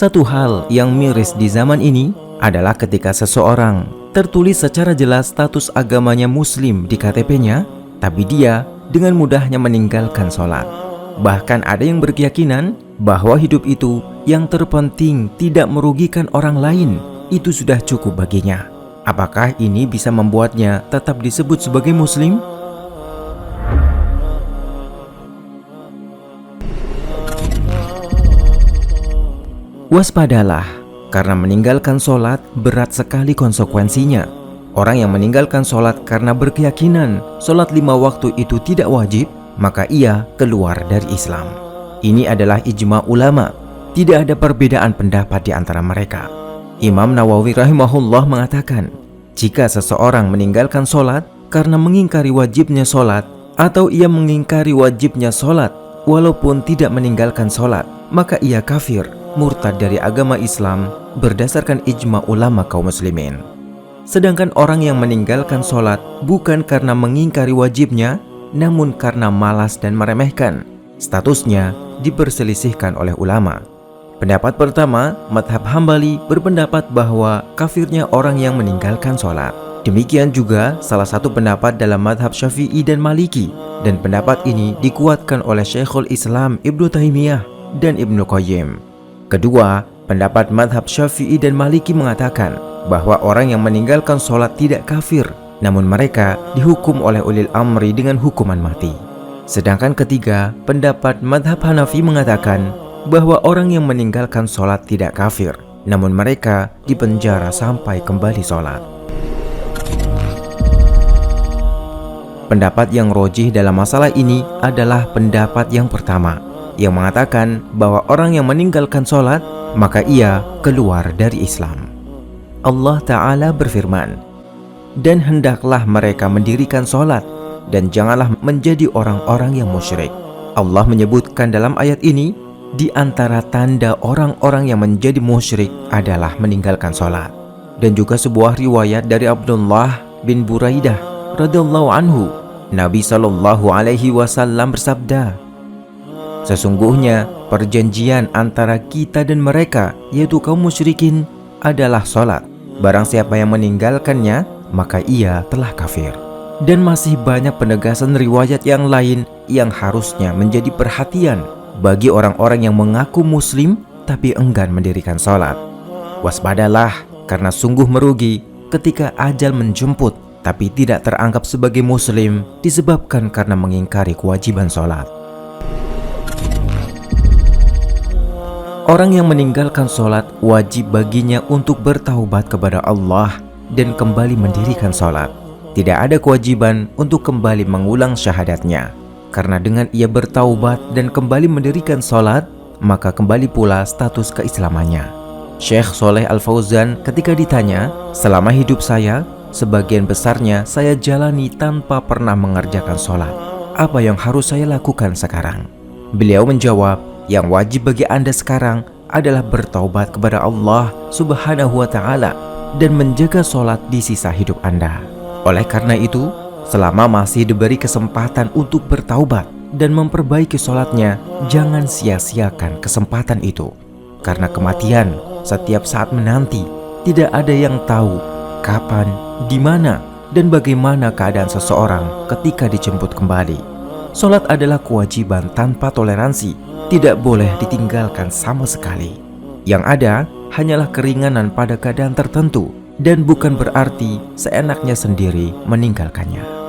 Satu hal yang miris di zaman ini adalah ketika seseorang tertulis secara jelas status agamanya Muslim di KTP-nya, tapi dia dengan mudahnya meninggalkan sholat. Bahkan ada yang berkeyakinan bahwa hidup itu yang terpenting tidak merugikan orang lain, itu sudah cukup baginya. Apakah ini bisa membuatnya tetap disebut sebagai Muslim? Waspadalah, karena meninggalkan sholat berat sekali konsekuensinya. Orang yang meninggalkan sholat karena berkeyakinan sholat 5 waktu itu tidak wajib, maka ia keluar dari Islam. Ini adalah ijma ulama, tidak ada perbedaan pendapat di antara mereka. Imam Nawawi rahimahullah mengatakan, jika seseorang meninggalkan sholat karena mengingkari wajibnya sholat, atau ia mengingkari wajibnya sholat walaupun tidak meninggalkan sholat, maka ia kafir, murtad dari agama Islam berdasarkan ijma ulama kaum muslimin. Sedangkan orang yang meninggalkan sholat bukan karena mengingkari wajibnya, namun karena malas dan meremehkan, statusnya diperselisihkan oleh ulama. Pendapat pertama, madhab Hambali berpendapat bahwa kafirnya orang yang meninggalkan sholat. Demikian juga salah satu pendapat dalam madhab Syafi'i dan Maliki, dan pendapat ini dikuatkan oleh Syekhul Islam Ibnu Taimiyah dan Ibnu Qayyim. Kedua, pendapat madhab Syafi'i dan Maliki mengatakan bahwa orang yang meninggalkan sholat tidak kafir, namun mereka dihukum oleh ulil amri dengan hukuman mati. Sedangkan ketiga, pendapat madhab Hanafi mengatakan bahwa orang yang meninggalkan sholat tidak kafir, namun mereka dipenjara sampai kembali sholat. Pendapat yang rojih dalam masalah ini adalah pendapat yang pertama, yang mengatakan bahwa orang yang meninggalkan sholat, maka ia keluar dari Islam. Allah Ta'ala berfirman, dan hendaklah mereka mendirikan sholat, dan janganlah menjadi orang-orang yang musyrik. Allah menyebutkan dalam ayat ini, di antara tanda orang-orang yang menjadi musyrik adalah meninggalkan sholat. Dan juga sebuah riwayat dari Abdullah bin Buraidah radhiyallahu anhu, Nabi SAW bersabda, sesungguhnya perjanjian antara kita dan mereka, yaitu kaum musyrikin, adalah sholat. Barang siapa yang meninggalkannya, maka ia telah kafir. Dan masih banyak penegasan riwayat yang lain yang harusnya menjadi perhatian bagi orang-orang yang mengaku muslim tapi enggan mendirikan sholat. Waspadalah, karena sungguh merugi ketika ajal menjemput tapi tidak teranggap sebagai muslim disebabkan karena mengingkari kewajiban sholat. Orang yang meninggalkan sholat wajib baginya untuk bertaubat kepada Allah dan kembali mendirikan sholat. Tidak ada kewajiban untuk kembali mengulang syahadatnya, karena dengan ia bertaubat dan kembali mendirikan sholat, maka kembali pula status keislamannya. Syekh Shaleh Al-Fauzan ketika ditanya, selama hidup saya, sebagian besarnya saya jalani tanpa pernah mengerjakan sholat. Apa yang harus saya lakukan sekarang? Beliau menjawab, yang wajib bagi Anda sekarang adalah bertaubat kepada Allah Subhanahu wa Ta'ala dan menjaga sholat di sisa hidup Anda. Oleh karena itu, selama masih diberi kesempatan untuk bertaubat dan memperbaiki sholatnya, jangan sia-siakan kesempatan itu. Karena kematian setiap saat menanti, tidak ada yang tahu kapan, di mana, dan bagaimana keadaan seseorang ketika dijemput kembali. Sholat adalah kewajiban tanpa toleransi, tidak boleh ditinggalkan sama sekali. Yang ada hanyalah keringanan pada keadaan tertentu, dan bukan berarti seenaknya sendiri meninggalkannya.